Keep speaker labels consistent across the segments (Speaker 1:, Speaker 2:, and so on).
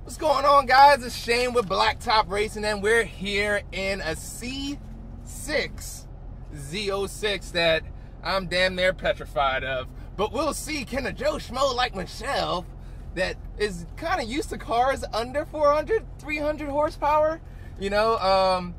Speaker 1: What's going on, guys? It's Shane with Blacktop Racing, and we're here in a C6 Z06 that I'm damn near petrified of. But we'll see, can a Joe Schmo like Michelle that is kind of used to cars under 400, 300 horsepower, you know,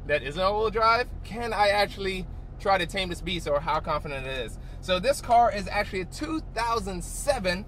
Speaker 1: that isn't all-wheel drive, can I actually try to tame this beast, or how confident it is? So this car is actually a 2007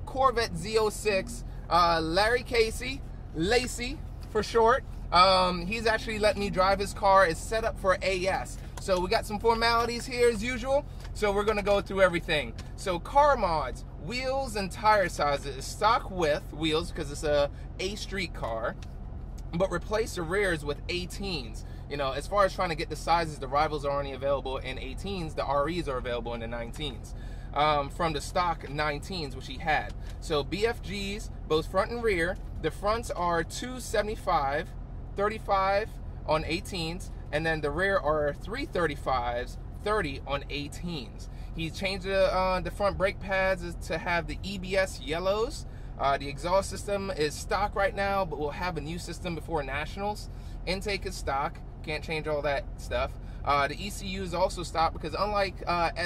Speaker 1: Corvette Z06. Larry Casey, Lacey for short. He's actually let me drive his car. It's set up for AS. So we got some formalities here as usual. So we're gonna go through everything. So car mods, wheels and tire sizes, stock width wheels because it's a street car, but replace the rears with 18s. You know, as far as trying to get the sizes, the rivals are only available in 18s. The REs are available in the 19s. From the stock 19s, which he had. So BFGs, both front and rear. The fronts are 275, 35 on 18s, and then the rear are 335s, 30 on 18s. He changed the front brake pads to have the EBC Yellows. The exhaust system is stock right now, but we'll have a new system before Nationals. Intake is stock, can't change all that stuff. The ECU is also stopped because unlike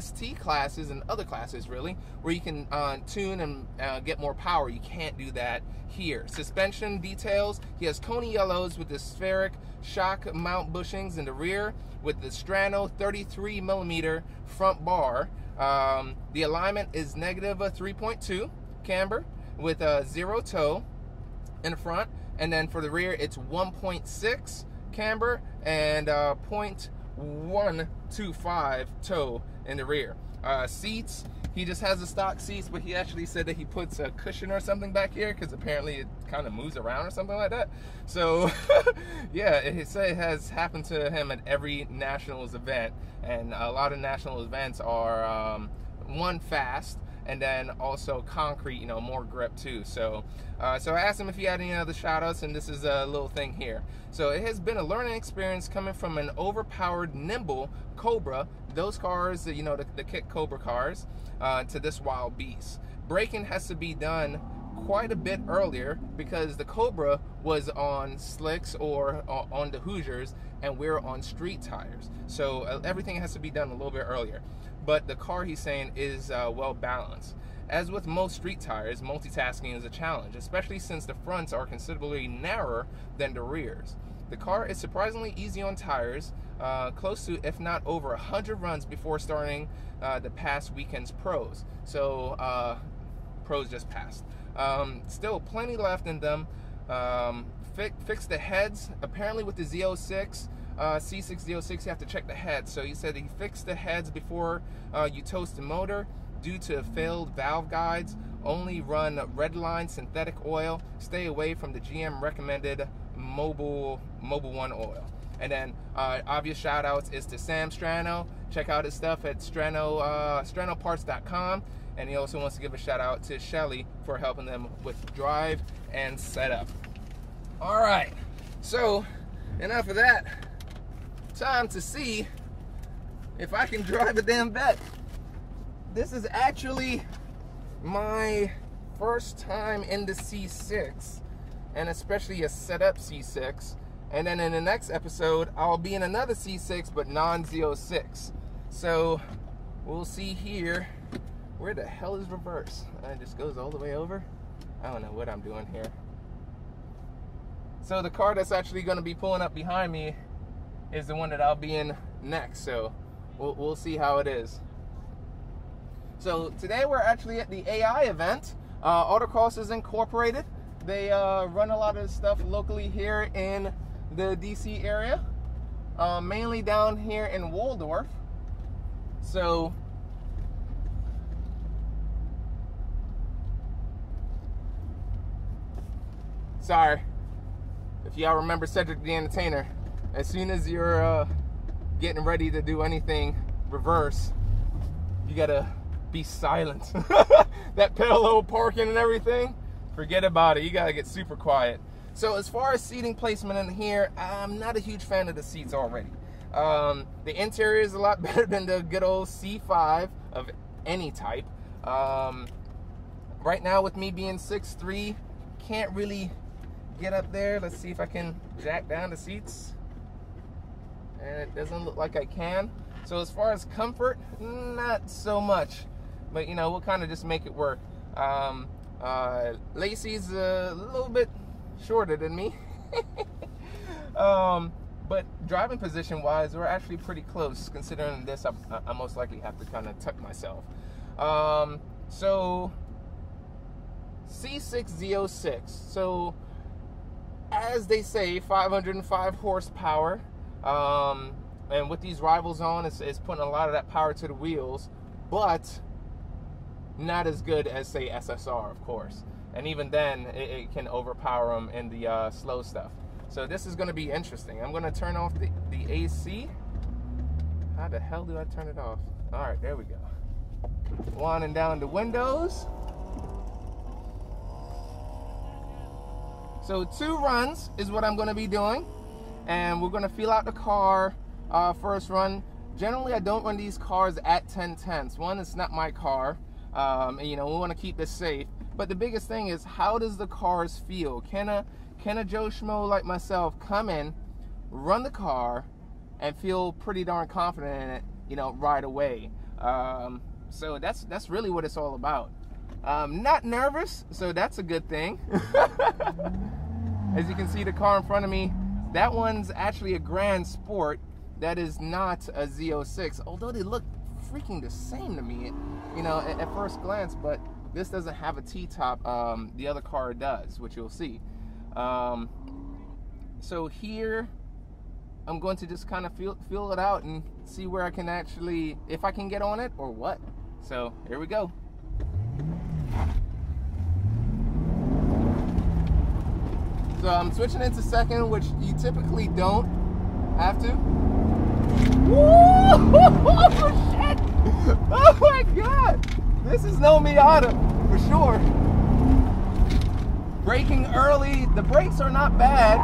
Speaker 1: ST classes and other classes really, where you can tune and get more power, you can't do that here. Suspension details, he has Koni Yellows with the spherical shock mount bushings in the rear with the Strano 33mm front bar. The alignment is negative 3.2 camber with a 0 toe in the front, and then for the rear it's 1.6 camber and 0.125 toe in the rear. Seats, he just has the stock seats, but he actually said that he puts a cushion or something back here because apparently it kind of moves around or something like that. So yeah, it has happened to him at every Nationals event, and a lot of National events are one, fast, and then also concrete, you know, more grip too. So so I asked him if he had any other shout outs, and this is a little thing here. So it has been a learning experience coming from an overpowered nimble Cobra, those cars, you know, the kick Cobra cars, to this wild beast. Braking has to be done quite a bit earlier because the Cobra was on slicks or on the Hoosiers, and we're on street tires. So everything has to be done a little bit earlier. But the car, he's saying, is well balanced. As with most street tires, multitasking is a challenge, especially since the fronts are considerably narrower than the rears. The car is surprisingly easy on tires, close to, if not over 100 runs before starting the past weekend's pros. So pros just passed. Still plenty left in them. Fix the heads. Apparently with the Z06, C6 Z06, you have to check the heads. So he said he fixed the heads before you toast the motor. Due to failed valve guides, only run Redline synthetic oil. Stay away from the GM recommended Mobile One oil. And then obvious shout outs is to Sam Strano. Check out his stuff at stranoparts.com. And he also wants to give a shout out to Shelly for helping them with drive and setup. All right, so enough of that. Time to see if I can drive a damn vet. This is actually my first time in the C6, and especially a setup C6. And then in the next episode, I'll be in another C6, but non-Z06. So we'll see here. Where the hell is reverse? It just goes all the way over. I don't know what I'm doing here. So the car that's actually going to be pulling up behind me is the one that I'll be in next. So we'll see how it is. So today we're actually at the AI event, Autocrossers Inc. They run a lot of stuff locally here in the DC area, mainly down here in Waldorf. So sorry if y'all remember Cedric the Entertainer. As soon as you're getting ready to do anything reverse, you gotta be silent. That parallel parking and everything, forget about it. You gotta get super quiet. So as far as seating placement in here, I'm not a huge fan of the seats already. The interior is a lot better than the good old C5 of any type. Right now with me being 6'3", can't really get up there. Let's see if I can jack down the seats. And it doesn't look like I can. So as far as comfort, not so much. But, you know, we'll kind of just make it work. Lacey's a little bit shorter than me. But driving position wise, we're actually pretty close. Considering this, I most likely have to kind of tuck myself. So C6 Z06. So as they say, 505 horsepower. And with these rivals on, it's putting a lot of that power to the wheels, but not as good as, say, SSR, of course. And even then, it can overpower them in the slow stuff. So this is going to be interesting. I'm going to turn off the AC. How the hell do I turn it off? All right, there we go. Winding down the windows. So 2 runs is what I'm going to be doing. And we're going to feel out the car first run. Generally, I don't run these cars at 10/10ths. One, it's not my car. And, you know, we want to keep this safe. But the biggest thing is, how does the cars feel? Can a Joe Schmo like myself come in, run the car, and feel pretty darn confident in it, you know, right away? So that's really what it's all about. Not nervous, so that's a good thing. As you can see, the car in front of me, that one's actually a Grand Sport. That is not a Z06, although they look freaking the same to me, you know, at first glance. But this doesn't have a T-top. The other car does, which you'll see. So here, I'm going to just kind of feel it out and see where I can actually, if I can get on it or what. So here we go. So I'm switching into second, which you typically don't have to. Woo! Oh, shit! Oh my God! This is no Miata, for sure. Braking early. The brakes are not bad.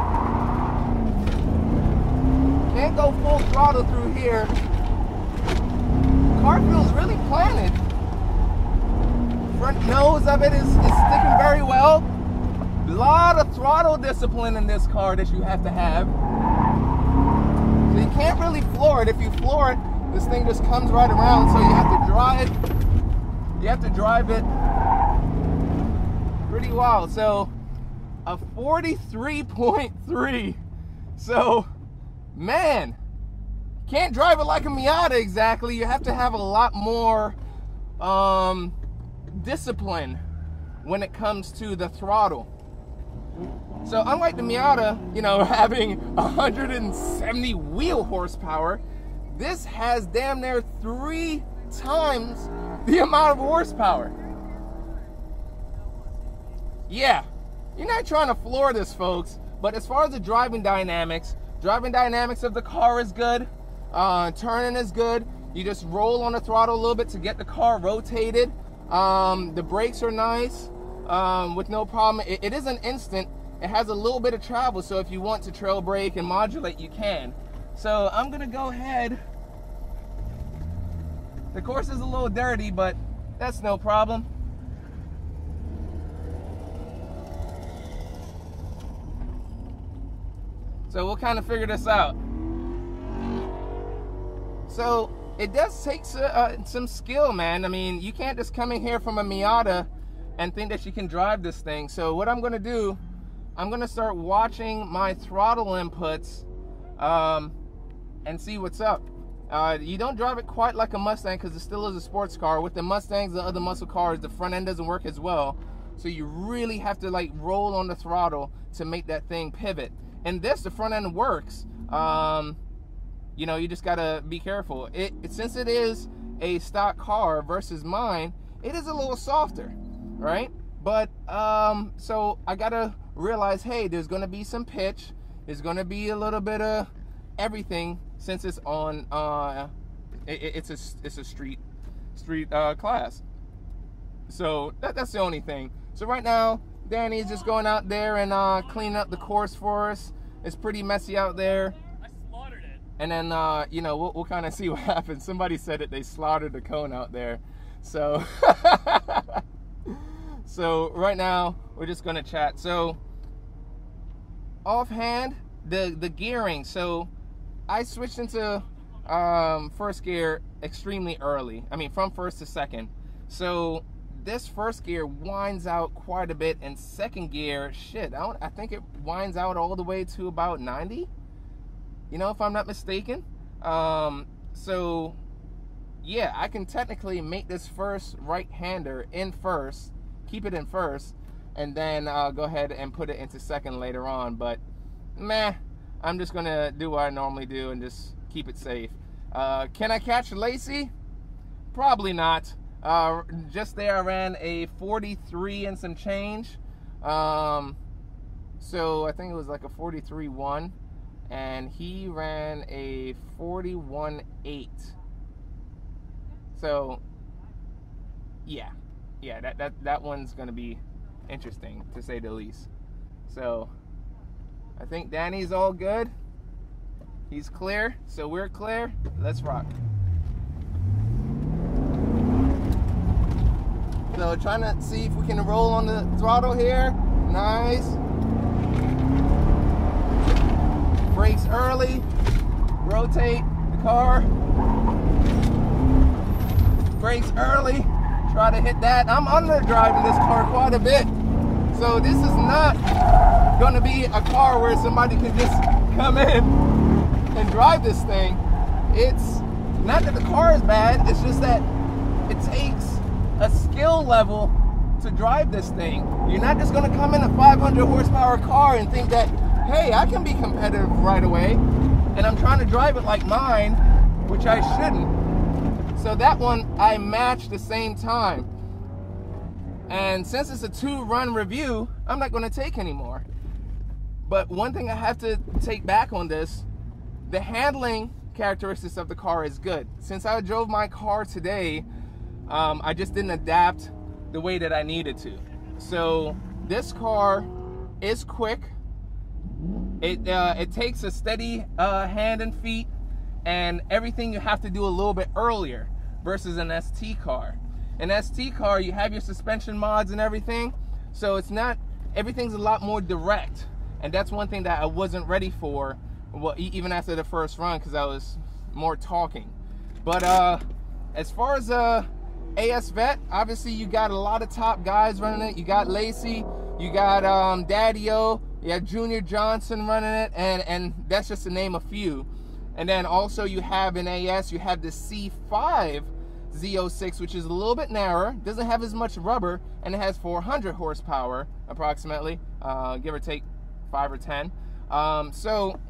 Speaker 1: Can't go full throttle through here. Car feels really planted. Front nose of it is sticking very well. A lot of throttle discipline in this car that you have to have. So you can't really floor it. If you floor it, this thing just comes right around. So you have to drive it pretty wild. So a 43.3. So, man, can't drive it like a Miata exactly. You have to have a lot more discipline when it comes to the throttle. So unlike the Miata, you know, having 170 wheel horsepower, this has damn near 3 times the amount of horsepower. Yeah, you're not trying to floor this, folks, but as far as the driving dynamics of the car is good. Turning is good. You just roll on the throttle a little bit to get the car rotated. The brakes are nice with no problem. It isn't instant. It has a little bit of travel, so if you want to trail brake and modulate, you can. So I'm gonna go ahead. The course is a little dirty, but that's no problem. So we'll kind of figure this out. So it does take some skill, man. I mean, you can't just come in here from a Miata and think that you can drive this thing. So what I'm gonna do, I'm gonna start watching my throttle inputs and see what's up. You don't drive it quite like a Mustang because it still is a sports car. With the Mustangs, the other muscle cars, the front end doesn't work as well. So you really have to like roll on the throttle to make that thing pivot. And this, the front end works. You know, you just gotta be careful. Since it is a stock car versus mine, it is a little softer, right? But so I gotta realize, hey, there's gonna be some pitch. There's gonna be a little bit of everything since it's on. It's a street class. So that's the only thing. So right now, Danny's just going out there and cleaning up the course for us. It's pretty messy out there.
Speaker 2: I slaughtered it.
Speaker 1: And then, you know, we'll kind of see what happens. Somebody said that they slaughtered the cone out there. So, so right now, we're just going to chat. So, offhand, the gearing. So I switched into first gear extremely early. I mean, from first to second. So this first gear winds out quite a bit, and second gear, shit, I think it winds out all the way to about 90, you know, if I'm not mistaken. So yeah, I can technically make this first right-hander in first, keep it in first, and then go ahead and put it into second later on. But meh, I'm just gonna do what I normally do and just keep it safe. Can I catch Lacey? Probably not. Just there I ran a 43 and some change. So I think it was like a 43.1, and he ran a 41.8. So yeah, that one's gonna be interesting, to say the least. So I think Danny's all good. He's clear, so we're clear. Let's rock. So trying to see if we can roll on the throttle here. Nice. Brakes early. Rotate the car. Brakes early. Try to hit that. I'm underdriving this car quite a bit. So this is not going to be a car where somebody can just come in and drive this thing. It's not that the car is bad. It's just that it takes a skill level to drive this thing. You're not just going to come in a 500 horsepower car and think that, hey, I can be competitive right away, and I'm trying to drive it like mine, which I shouldn't. So that one I matched the same time, and since it's a 2-run review, I'm not going to take anymore. But one thing I have to take back on this, the handling characteristics of the car is good. Since I drove my car today, I just didn't adapt the way that I needed to. So this car is quick. It takes a steady hand and feet, and everything you have to do a little bit earlier versus an ST car. An ST car, you have your suspension mods and everything, so it's not, everything's a lot more direct, and that's one thing that I wasn't ready for, well, even after the first run, because I was more talking. But as far as AS Vet, obviously you got a lot of top guys running it. You got Lacey, you got Daddy-O, you have Junior Johnson running it, and that's just to name a few. And then also you have in AS, you have the C5 Z06, which is a little bit narrower, doesn't have as much rubber, and it has 400 horsepower approximately, give or take 5 or 10. So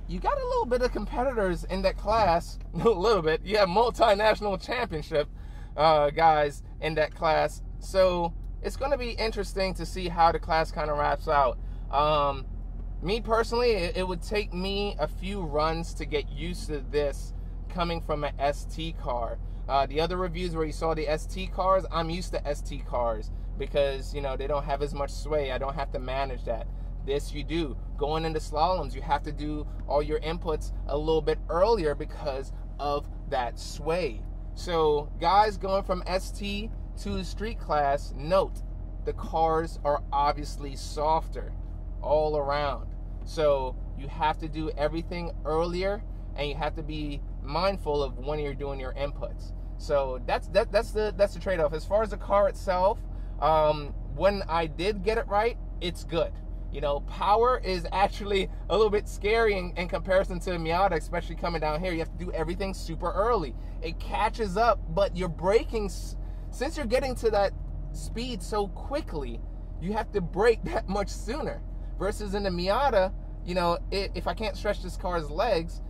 Speaker 1: you got a little bit of competitors in that class, a little bit. You have multinational championship guys in that class, so it's going to be interesting to see how the class kind of wraps out. Me personally, it would take me a few runs to get used to this coming from an ST car. The other reviews where you saw the ST cars, I'm used to ST cars because, you know, they don't have as much sway. I don't have to manage that. This you do. Going into slaloms, you have to do all your inputs a little bit earlier because of that sway. So guys going from ST to street class, note the cars are obviously softer all around. So you have to do everything earlier, and you have to be mindful of when you're doing your inputs. So that's the trade-off. As far as the car itself, when I did get it right, it's good. You know, power is actually a little bit scary in comparison to Miata, especially coming down here. You have to do everything super early. It catches up, but your braking, since you're getting to that speed so quickly, you have to brake that much sooner. Versus in the Miata, you know, if I can't stretch this car's legs,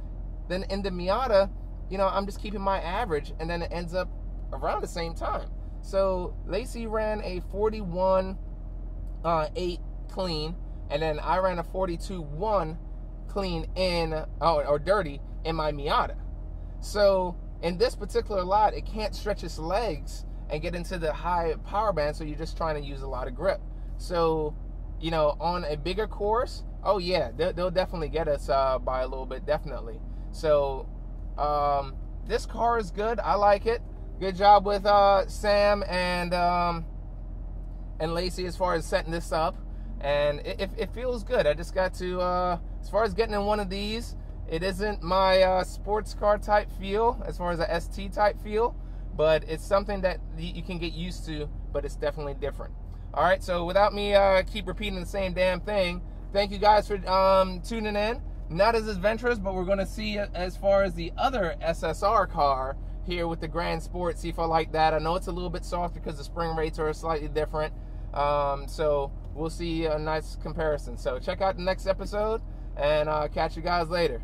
Speaker 1: then in the Miata, you know, I'm just keeping my average, and then it ends up around the same time. So Lacey ran a 41.8 clean, and then I ran a 42.1 clean or dirty in my Miata. So in this particular lot, it can't stretch its legs and get into the high power band, so you're just trying to use a lot of grip. So, you know, on a bigger course, oh yeah, they'll definitely get us by a little bit, definitely. So this car is good. I like it. Good job with Sam and Lacey as far as setting this up. and it feels good. I just got to, as far as getting in one of these, it isn't my sports car type feel, as far as a ST type feel, but it's something that you can get used to, but it's definitely different. All right, so without me keep repeating the same damn thing, thank you guys for tuning in. Not as adventurous, but we're going to see as far as the other SSR car here with the Grand Sport, see if I like that. I know it's a little bit soft because the spring rates are slightly different, so we'll see a nice comparison. So check out the next episode, and I'll catch you guys later.